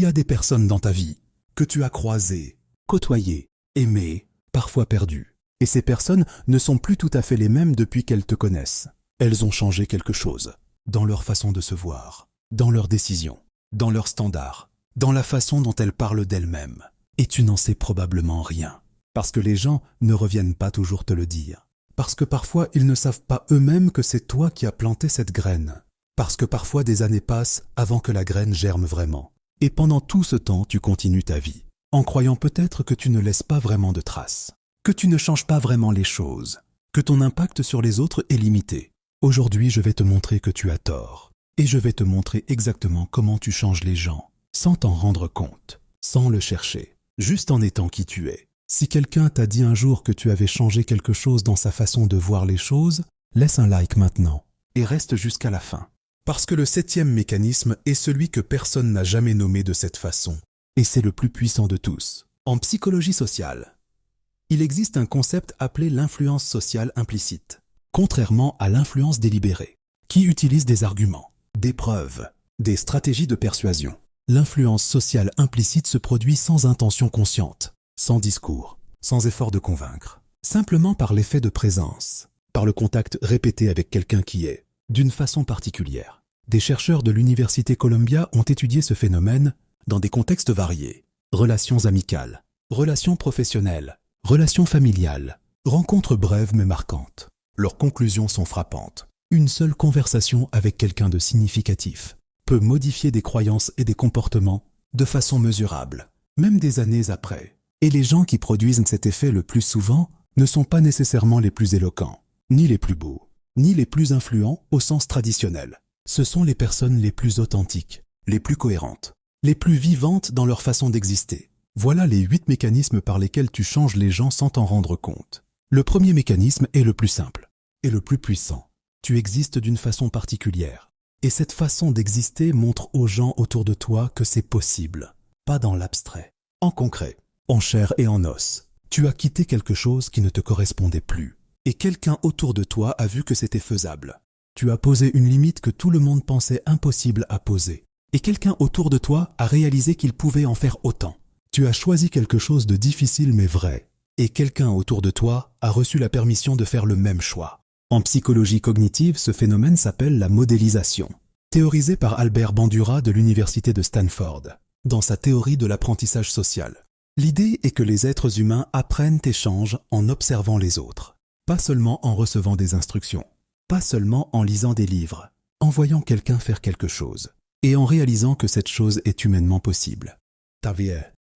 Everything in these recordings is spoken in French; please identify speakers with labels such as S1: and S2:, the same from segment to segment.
S1: y a des personnes dans ta vie que tu as croisées, côtoyées, aimées, parfois perdues. Et ces personnes ne sont plus tout à fait les mêmes depuis qu'elles te connaissent. Elles ont changé quelque chose dans leur façon de se voir, dans leurs décisions, dans leurs standards, dans la façon dont elles parlent d'elles-mêmes. Et tu n'en sais probablement rien. Parce que les gens ne reviennent pas toujours te le dire. Parce que parfois ils ne savent pas eux-mêmes que c'est toi qui as planté cette graine. Parce que parfois des années passent avant que la graine germe vraiment. Et pendant tout ce temps, tu continues ta vie, en croyant peut-être que tu ne laisses pas vraiment de traces, que tu ne changes pas vraiment les choses, que ton impact sur les autres est limité. Aujourd'hui, je vais te montrer que tu as tort. Et je vais te montrer exactement comment tu changes les gens, sans t'en rendre compte, sans le chercher, juste en étant qui tu es. Si quelqu'un t'a dit un jour que tu avais changé quelque chose dans sa façon de voir les choses, laisse un like maintenant et reste jusqu'à la fin. Parce que le 7e mécanisme est celui que personne n'a jamais nommé de cette façon. Et c'est le plus puissant de tous. En psychologie sociale, il existe un concept appelé l'influence sociale implicite, contrairement à l'influence délibérée, qui utilise des arguments, des preuves, des stratégies de persuasion. L'influence sociale implicite se produit sans intention consciente, sans discours, sans effort de convaincre, simplement par l'effet de présence, par le contact répété avec quelqu'un qui est, d'une façon particulière. Des chercheurs de l'Université Columbia ont étudié ce phénomène dans des contextes variés. Relations amicales, relations professionnelles, relations familiales, rencontres brèves mais marquantes. Leurs conclusions sont frappantes. Une seule conversation avec quelqu'un de significatif peut modifier des croyances et des comportements de façon mesurable, même des années après. Et les gens qui produisent cet effet le plus souvent ne sont pas nécessairement les plus éloquents, ni les plus beaux, ni les plus influents au sens traditionnel. Ce sont les personnes les plus authentiques, les plus cohérentes, les plus vivantes dans leur façon d'exister. Voilà les 8 mécanismes par lesquels tu changes les gens sans t'en rendre compte. Le premier mécanisme est le plus simple et le plus puissant. Tu existes d'une façon particulière. Et cette façon d'exister montre aux gens autour de toi que c'est possible, pas dans l'abstrait. En concret, en chair et en os, tu as quitté quelque chose qui ne te correspondait plus. Et quelqu'un autour de toi a vu que c'était faisable. Tu as posé une limite que tout le monde pensait impossible à poser. Et quelqu'un autour de toi a réalisé qu'il pouvait en faire autant. Tu as choisi quelque chose de difficile mais vrai. Et quelqu'un autour de toi a reçu la permission de faire le même choix. En psychologie cognitive, ce phénomène s'appelle la modélisation, théorisé par Albert Bandura de l'Université de Stanford, dans sa théorie de l'apprentissage social. L'idée est que les êtres humains apprennent et changent en observant les autres, pas seulement en recevant des instructions. Pas seulement en lisant des livres, en voyant quelqu'un faire quelque chose, et en réalisant que cette chose est humainement possible. Ta vie,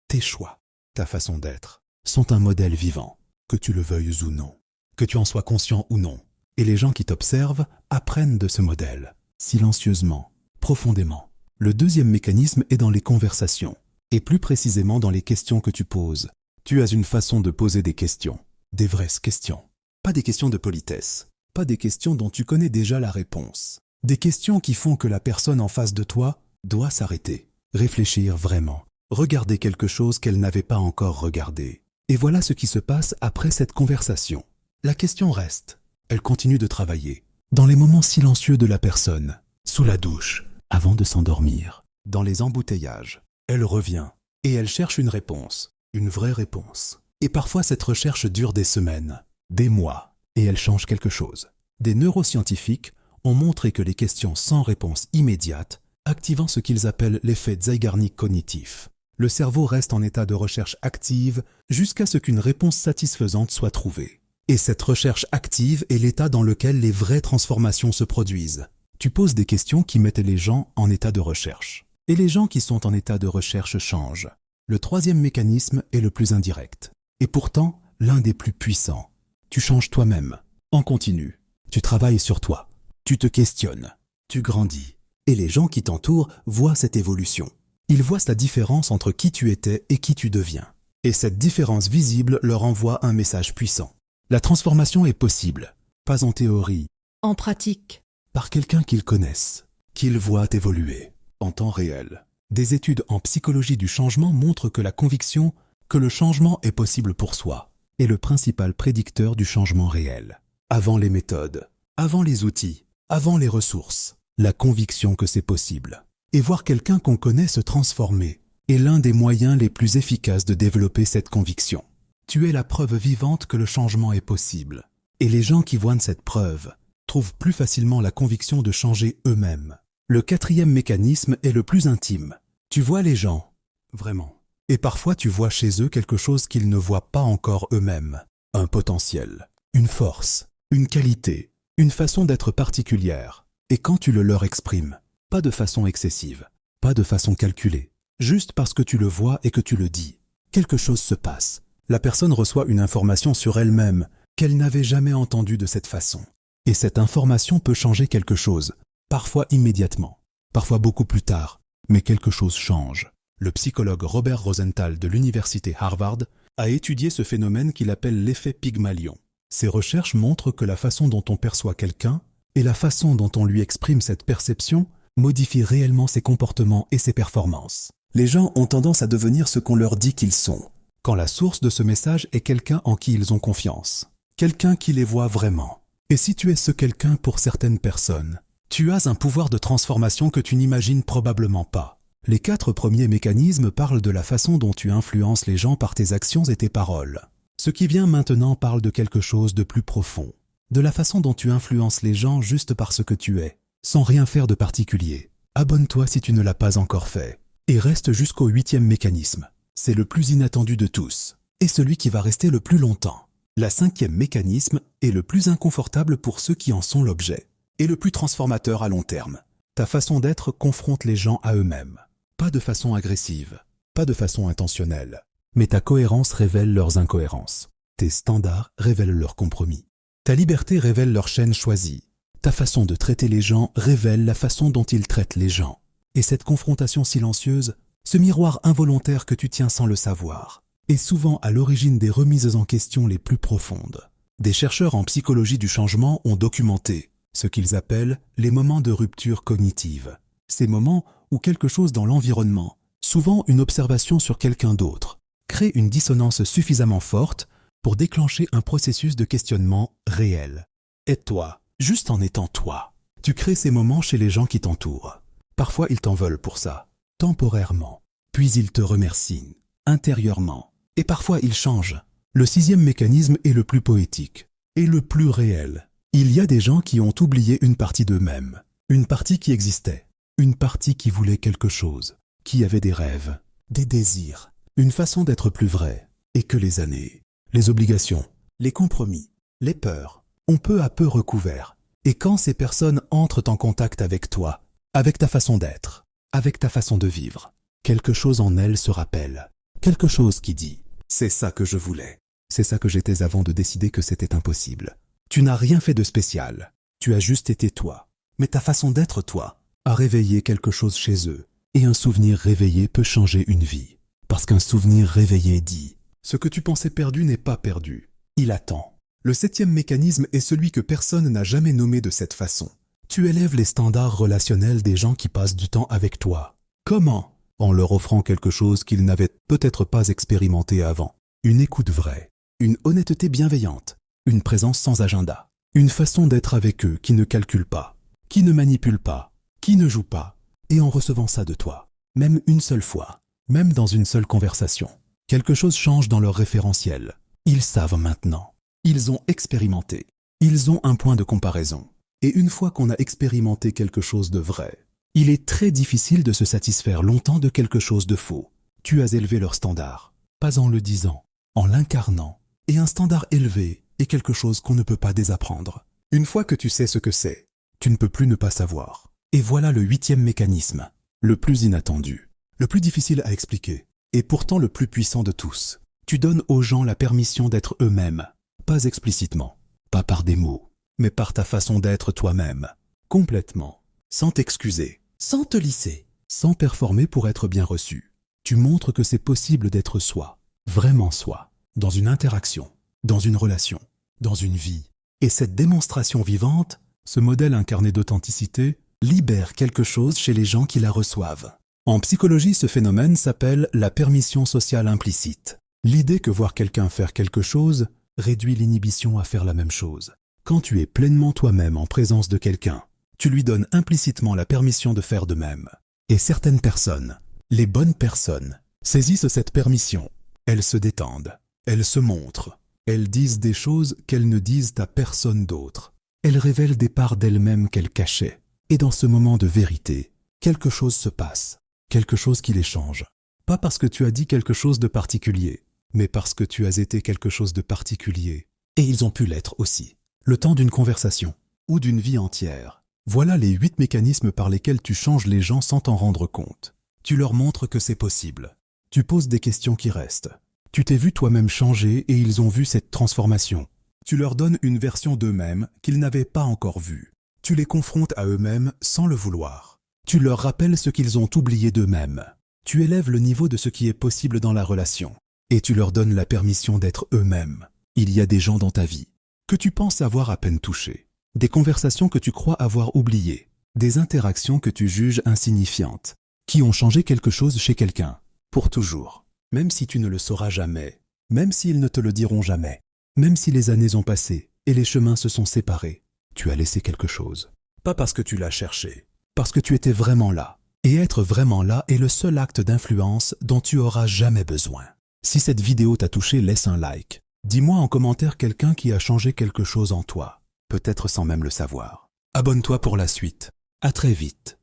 S1: tes choix, ta façon d'être, sont un modèle vivant, que tu le veuilles ou non, que tu en sois conscient ou non. Et les gens qui t'observent apprennent de ce modèle, silencieusement, profondément. Le deuxième mécanisme est dans les conversations, et plus précisément dans les questions que tu poses. Tu as une façon de poser des questions, des vraies questions, pas des questions de politesse. Pas des questions dont tu connais déjà la réponse. Des questions qui font que la personne en face de toi doit s'arrêter, réfléchir vraiment, regarder quelque chose qu'elle n'avait pas encore regardé. Et voilà ce qui se passe après cette conversation. La question reste. Elle continue de travailler. Dans les moments silencieux de la personne, sous la douche, avant de s'endormir, dans les embouteillages, elle revient et elle cherche une réponse, une vraie réponse. Et parfois cette recherche dure des semaines, des mois. Et elle change quelque chose. Des neuroscientifiques ont montré que les questions sans réponse immédiate, activant ce qu'ils appellent l'effet Zeigarnik cognitif. Le cerveau reste en état de recherche active jusqu'à ce qu'une réponse satisfaisante soit trouvée. Et cette recherche active est l'état dans lequel les vraies transformations se produisent. Tu poses des questions qui mettent les gens en état de recherche. Et les gens qui sont en état de recherche changent. Le troisième mécanisme est le plus indirect. Et pourtant, l'un des plus puissants. Tu changes toi-même, en continu. Tu travailles sur toi. Tu te questionnes. Tu grandis. Et les gens qui t'entourent voient cette évolution. Ils voient la différence entre qui tu étais et qui tu deviens. Et cette différence visible leur envoie un message puissant. La transformation est possible, pas en théorie,
S2: en pratique,
S1: par quelqu'un qu'ils connaissent, qu'ils voient évoluer, en temps réel. Des études en psychologie du changement montrent que la conviction que le changement est possible pour soi est le principal prédicteur du changement réel. Avant les méthodes, avant les outils, avant les ressources, la conviction que c'est possible. Et voir quelqu'un qu'on connaît se transformer, est l'un des moyens les plus efficaces de développer cette conviction. Tu es la preuve vivante que le changement est possible. Et les gens qui voient cette preuve trouvent plus facilement la conviction de changer eux-mêmes. Le quatrième mécanisme est le plus intime. Tu vois les gens, vraiment. Et parfois tu vois chez eux quelque chose qu'ils ne voient pas encore eux-mêmes. Un potentiel, une force, une qualité, une façon d'être particulière. Et quand tu le leur exprimes, pas de façon excessive, pas de façon calculée, juste parce que tu le vois et que tu le dis, quelque chose se passe. La personne reçoit une information sur elle-même qu'elle n'avait jamais entendue de cette façon. Et cette information peut changer quelque chose, parfois immédiatement, parfois beaucoup plus tard, mais quelque chose change. Le psychologue Robert Rosenthal de l'université Harvard a étudié ce phénomène qu'il appelle l'effet Pygmalion. Ses recherches montrent que la façon dont on perçoit quelqu'un et la façon dont on lui exprime cette perception modifie réellement ses comportements et ses performances. Les gens ont tendance à devenir ce qu'on leur dit qu'ils sont, quand la source de ce message est quelqu'un en qui ils ont confiance, quelqu'un qui les voit vraiment. Et si tu es ce quelqu'un pour certaines personnes, tu as un pouvoir de transformation que tu n'imagines probablement pas. Les 4 premiers mécanismes parlent de la façon dont tu influences les gens par tes actions et tes paroles. Ce qui vient maintenant parle de quelque chose de plus profond, de la façon dont tu influences les gens juste parce que tu es, sans rien faire de particulier. Abonne-toi si tu ne l'as pas encore fait. Et reste jusqu'au 8e mécanisme. C'est le plus inattendu de tous, et celui qui va rester le plus longtemps. La 5e mécanisme est le plus inconfortable pour ceux qui en sont l'objet, et le plus transformateur à long terme. Ta façon d'être confronte les gens à eux-mêmes. Pas de façon agressive, pas de façon intentionnelle, mais ta cohérence révèle leurs incohérences. Tes standards révèlent leurs compromis. Ta liberté révèle leur chaîne choisie. Ta façon de traiter les gens révèle la façon dont ils traitent les gens. Et cette confrontation silencieuse, ce miroir involontaire que tu tiens sans le savoir, est souvent à l'origine des remises en question les plus profondes. Des chercheurs en psychologie du changement ont documenté ce qu'ils appellent les moments de rupture cognitive. Ces moments où quelque chose dans l'environnement, souvent une observation sur quelqu'un d'autre, crée une dissonance suffisamment forte pour déclencher un processus de questionnement réel. Aide-toi, juste en étant toi. Tu crées ces moments chez les gens qui t'entourent. Parfois ils t'en veulent pour ça, temporairement, puis ils te remercient, intérieurement, et parfois ils changent. Le 6e mécanisme est le plus poétique, et le plus réel. Il y a des gens qui ont oublié une partie d'eux-mêmes, une partie qui existait, une partie qui voulait quelque chose, qui avait des rêves, des désirs, une façon d'être plus vraie, et que les années, les obligations, les compromis, les peurs, ont peu à peu recouvert. Et quand ces personnes entrent en contact avec toi, avec ta façon d'être, avec ta façon de vivre, quelque chose en elles se rappelle, quelque chose qui dit « c'est ça que je voulais, c'est ça que j'étais avant de décider que c'était impossible ». Tu n'as rien fait de spécial, tu as juste été toi, mais ta façon d'être toi a réveillé quelque chose chez eux, et un souvenir réveillé peut changer une vie. Parce qu'un souvenir réveillé dit « ce que tu pensais perdu n'est pas perdu, il attend ». Le 7e mécanisme est celui que personne n'a jamais nommé de cette façon. Tu élèves les standards relationnels des gens qui passent du temps avec toi. Comment? En leur offrant quelque chose qu'ils n'avaient peut-être pas expérimenté avant. Une écoute vraie, une honnêteté bienveillante, une présence sans agenda, une façon d'être avec eux qui ne calcule pas, qui ne manipule pas, qui ne joue pas, et en recevant ça de toi, même une seule fois, même dans une seule conversation, quelque chose change dans leur référentiel. Ils savent maintenant. Ils ont expérimenté. Ils ont un point de comparaison. Et une fois qu'on a expérimenté quelque chose de vrai, il est très difficile de se satisfaire longtemps de quelque chose de faux. Tu as élevé leur standard, pas en le disant, en l'incarnant. Et un standard élevé est quelque chose qu'on ne peut pas désapprendre. Une fois que tu sais ce que c'est, tu ne peux plus ne pas savoir. Et voilà le 8e mécanisme, le plus inattendu, le plus difficile à expliquer, et pourtant le plus puissant de tous. Tu donnes aux gens la permission d'être eux-mêmes, pas explicitement, pas par des mots, mais par ta façon d'être toi-même, complètement, sans t'excuser, sans te lisser, sans performer pour être bien reçu. Tu montres que c'est possible d'être soi, vraiment soi, dans une interaction, dans une relation, dans une vie. Et cette démonstration vivante, ce modèle incarné d'authenticité, libère quelque chose chez les gens qui la reçoivent. En psychologie, ce phénomène s'appelle la permission sociale implicite. L'idée que voir quelqu'un faire quelque chose réduit l'inhibition à faire la même chose. Quand tu es pleinement toi-même en présence de quelqu'un, tu lui donnes implicitement la permission de faire de même. Et certaines personnes Les bonnes personnes saisissent cette permission. Elles se détendent. Elles se montrent. Elles disent des choses qu'elles ne disent à personne d'autre. Elles révèlent des parts d'elles-mêmes qu'elles cachaient. Et dans ce moment de vérité, quelque chose se passe. Quelque chose qui les change. Pas parce que tu as dit quelque chose de particulier, mais parce que tu as été quelque chose de particulier. Et ils ont pu l'être aussi. Le temps d'une conversation ou d'une vie entière. Voilà les 8 mécanismes par lesquels tu changes les gens sans t'en rendre compte. Tu leur montres que c'est possible. Tu poses des questions qui restent. Tu t'es vu toi-même changer et ils ont vu cette transformation. Tu leur donnes une version d'eux-mêmes qu'ils n'avaient pas encore vue. Tu les confrontes à eux-mêmes sans le vouloir. Tu leur rappelles ce qu'ils ont oublié d'eux-mêmes. Tu élèves le niveau de ce qui est possible dans la relation. Et tu leur donnes la permission d'être eux-mêmes. Il y a des gens dans ta vie que tu penses avoir à peine touchés. Des conversations que tu crois avoir oubliées. Des interactions que tu juges insignifiantes. Qui ont changé quelque chose chez quelqu'un. Pour toujours. Même si tu ne le sauras jamais. Même s'ils ne te le diront jamais. Même si les années ont passé et les chemins se sont séparés. Tu as laissé quelque chose. Pas parce que tu l'as cherché. Parce que tu étais vraiment là. Et être vraiment là est le seul acte d'influence dont tu auras jamais besoin. Si cette vidéo t'a touché, laisse un like. Dis-moi en commentaire quelqu'un qui a changé quelque chose en toi. Peut-être sans même le savoir. Abonne-toi pour la suite. À très vite.